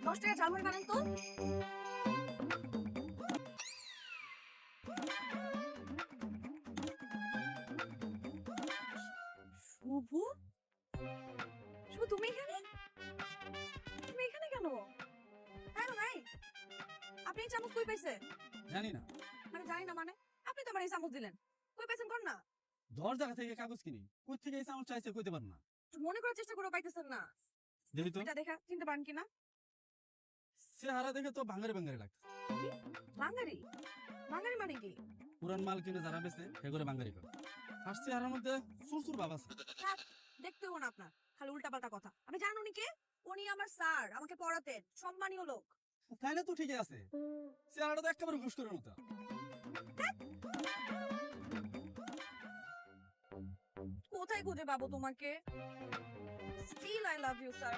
10 টাকা ঝালমুড়ি বানান তো। শুভ, শুভ তুমি এখানে? তুমি এখানে কেন? হ্যাঁ ভাই, আপনি এই চামচ কই পাইছেন? জানি না, মানে জানি না মানে? আপনি তো আমার এই চামচ দিলেন, কই পাইছেন কোন না? 10 জায়গা থেকে কাগজ কিনি, কই থেকে এই চামচ চাইছে কইতে পার না। মনে করার চেষ্টা করে পাইতেছেন না। দেখি তো, এটা দেখা চিনতে পারেন কিনা? চেহারা দেখে তো ভাঙারি ভাঙারি লাগছে। কি? বাঙালি? বাঙালি মানে কি? পুরান মাল কিনে যারা বেছে সে করে ভাঙারি করে। আর চেহারার মধ্যে সুরসুর ভাব আছে। থাক, দেখতেও না আপনার, খালি উল্টাপাল্টা কথা। আপনি জানেন উনি কে? উনি আমার স্যার, আমাকে পড়াতেন, সম্মানীয় লোক। তাইলে তো ঠিকই আছে, চেহারাটা তো একেবারে ঘুষ করে মতো। কোথায় খুঁজে পাবো তোমাকে? Still I love you sir.